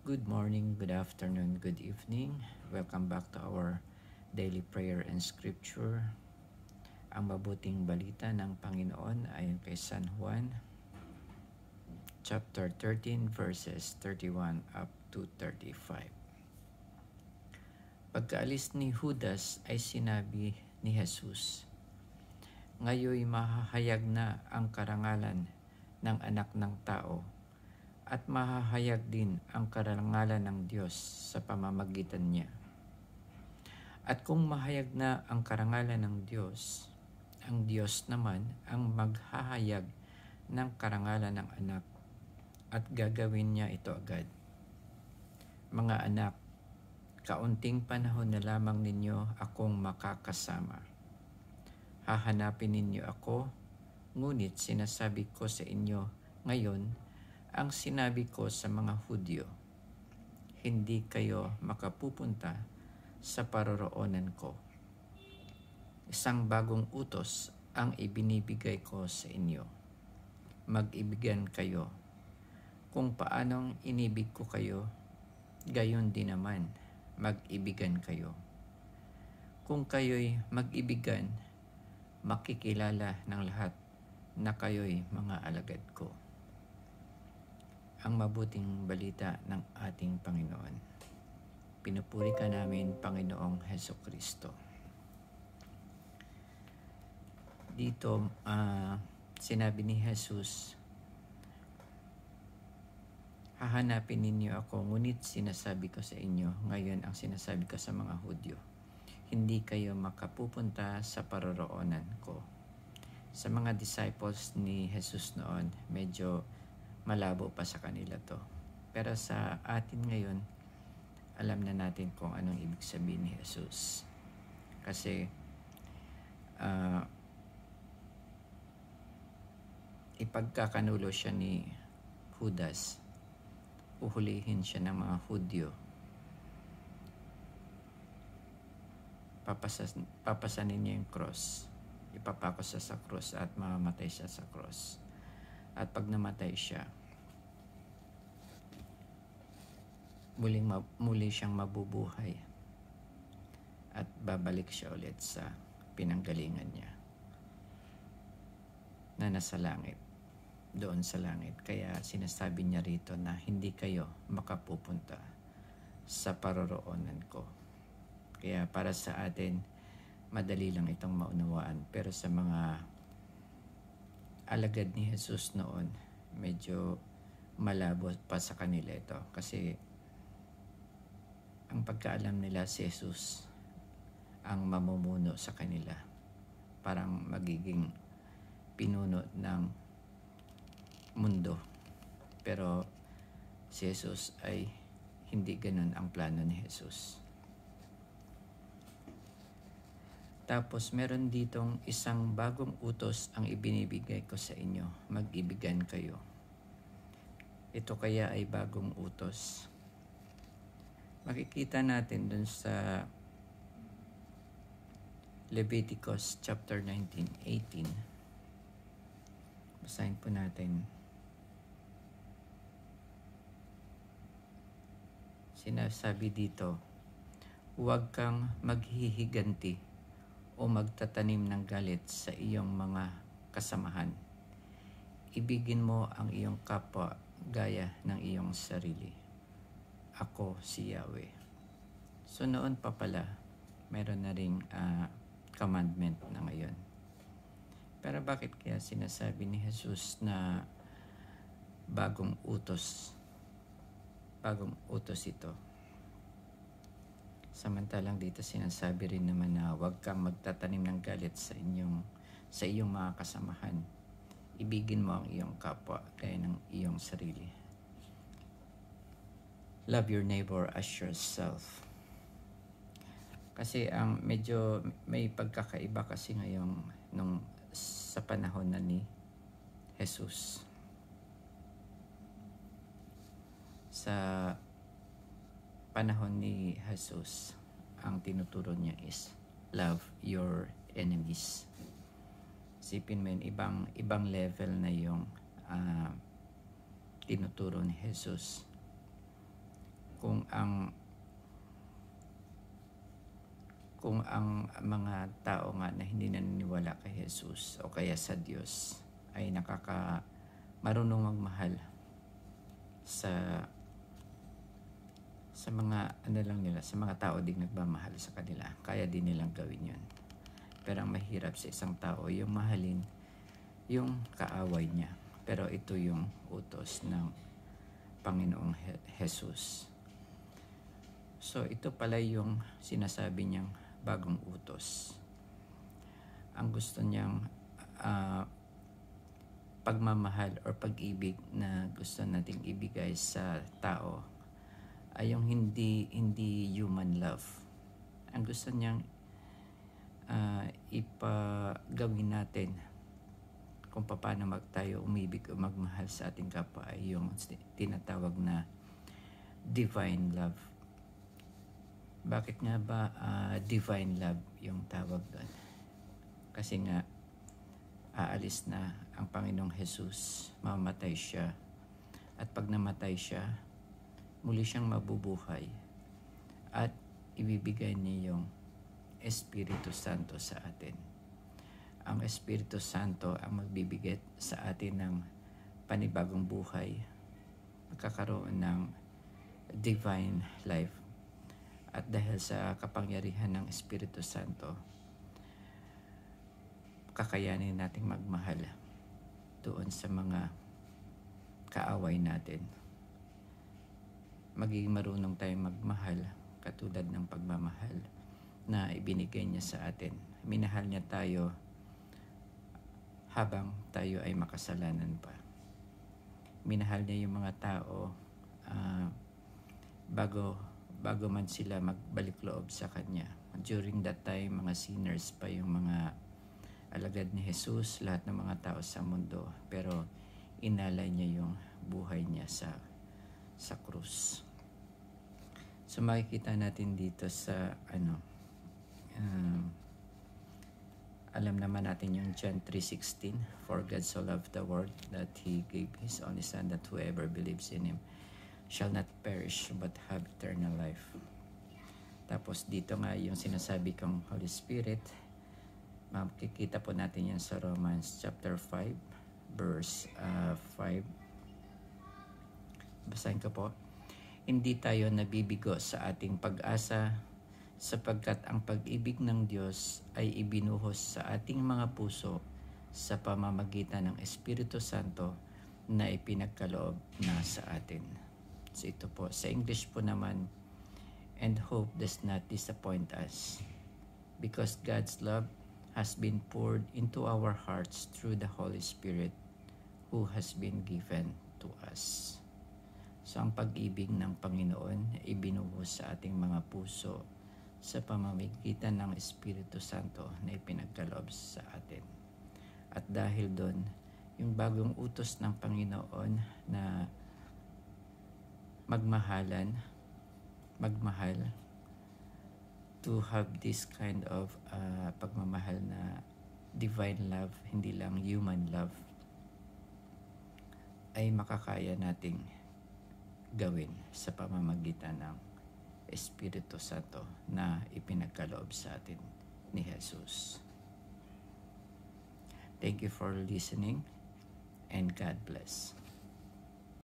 Good morning, good afternoon, good evening. Welcome back to our daily prayer and scripture. Ang mabuting balita ng Panginoon ayon kay San Juan, chapter 13, verses 31 up to 35. Pagkaalis ni Judas ay sinabi ni Jesus, "Ngayoy mahahayag na ang karangalan ng anak ng tao at mahahayag din ang karangalan ng Diyos sa pamamagitan niya. At kung mahayag na ang karangalan ng Diyos, ang Diyos naman ang maghahayag ng karangalan ng anak at gagawin niya ito agad. Mga anak, kaunting panahon na lamang ninyo akong makakasama. Hahanapin ninyo ako, ngunit sinasabi ko sa inyo ngayon ang sinabi ko sa mga Hudyo, hindi kayo makapupunta sa paroroonan ko. Isang bagong utos ang ibinibigay ko sa inyo. Mag-ibigan kayo. Kung paanong inibig ko kayo, gayon din naman, mag-ibigan kayo. Kung kayo'y mag-ibigan, makikilala ng lahat na kayo'y mga alagad ko." Ang mabuting balita ng ating Panginoon. Pinupuri ka namin, Panginoong Hesukristo. Dito, sinabi ni Jesus, hahanapin ninyo ako, ngunit sinasabi ko sa inyo, ngayon ang sinasabi ko sa mga Hudyo, hindi kayo makapupunta sa paroroonan ko. Sa mga disciples ni Jesus noon, medyo malabo pa sa kanila to. Pero sa atin ngayon, alam na natin kung anong ibig sabihin ni Jesus. Kasi ipagkakanulo siya ni Judas, uhulihin siya ng mga Hudyo. Papasanin niya yung cross. Ipapako siya sa cross at mamamatay siya sa cross. At pag namatay siya, muli siyang mabubuhay at babalik siya ulit sa pinanggalingan niya na nasa langit, doon sa langit. Kaya sinasabi niya rito na hindi kayo makapupunta sa paroroonan ko. Kaya para sa atin, madali lang itong maunawaan. Pero sa mga alagad ni Jesus noon, medyo malabo pa sa kanila ito. Kasi ang pagkaalam nila si Jesus ang mamumuno sa kanila. Parang magiging pinuno ng mundo. Pero si Jesus ay hindi ganun ang plano ni Jesus. Tapos meron ditong isang bagong utos ang ibinibigay ko sa inyo. Mag-ibigan kayo. Ito kaya ay bagong utos. Makikita natin dun sa Leviticus chapter 19:18. Basahin po natin. Sinasabi dito, huwag kang maghihiganti o magtatanim ng galit sa iyong mga kasamahan. Ibigin mo ang iyong kapwa gaya ng iyong sarili. Ako si Yahweh. So noon pa pala, meron na ring commandment na ngayon. Pero bakit kaya sinasabi ni Jesus na bagong utos ito? Samantalang dito sinasabi rin naman na huwag kang magtatanim ng galit sa iyong mga kasamahan. Ibigin mo ang iyong kapwa gaya ng iyong sarili. Love your neighbor as yourself. Kasi medyo may pagkakaiba kasi ngayong sa panahon na ni Jesus. Sa panahon ni Jesus, ang tinuturo niya is love your enemies. Isipin mo yun, ibang level na yung tinuturo ni Jesus. kung ang mga tao nga na hindi naniniwala kay Jesus o kaya sa Diyos ay marunong magmahal sa mga sa mga tao ding nagmamahal sa kanila, kaya din nilang gawin yun. Pero ang mahirap sa isang tao yung mahalin yung kaaway niya. Pero ito yung utos ng Panginoong Jesus. So ito pala yung sinasabi niyang bagong utos. Ang gusto niyang pagmamahal or pag-ibig na gusto nating ibigay sa tao ay yung hindi human love. Ang gusto niyang ipagawin natin kung paano tayo umibig o magmahal sa ating kapwa ay yung tinatawag na divine love. Bakit nga ba divine love yung tawag doon? Kasi nga aalis na ang Panginoong Jesus, mamamatay siya, at pag namatay siya, muli siyang mabubuhay at ibibigay niya yung Espiritu Santo sa atin. Ang Espiritu Santo ang magbibigay sa atin ng panibagong buhay, magkakaroon ng divine life. At dahil sa kapangyarihan ng Espiritu Santo, kakayanin nating magmahal doon sa mga kaaway natin. Magiging marunong tayong magmahal katulad ng pagmamahal na ibinigay niya sa atin. Minahal niya tayo habang tayo ay makasalanan pa. Minahal niya yung mga tao bago man sila magbalik loob sa Kanya. During that time, mga sinners pa yung mga alagad ni Jesus, lahat ng mga tao sa mundo. Pero inalay niya yung buhay niya sa krus. So makikita natin dito sa alam naman natin yung John 3:16, for God so loved the world that He gave His only Son, that whoever believes in Him shall not perish but have eternal life. Tapos dito nga yung sinasabi kong Holy Spirit, makikita po natin yan sa Romans chapter 5 verse 5. Basahin ko po. Hindi tayo nabibigo sa ating pag-asa, sapagkat ang pag-ibig ng Diyos ay ibinuhos sa ating mga puso sa pamamagitan ng Espiritu Santo na ipinagkaloob na sa atin. So ito po, sa English po naman, and hope does not disappoint us, because God's love has been poured into our hearts through the Holy Spirit who has been given to us. So ang pag-ibig ng Panginoon ay binuhos sa ating mga puso sa pamamagitan ng Espiritu Santo na ipinagkaloob sa atin. At dahil doon, yung bagong utos ng Panginoon na magmahal, to have this kind of pagmamahal na divine love, hindi lang human love, ay makakaya nating gawin sa pamamagitan ng Espiritu Santo na ipinagkaloob sa atin ni Jesus. Thank you for listening and God bless.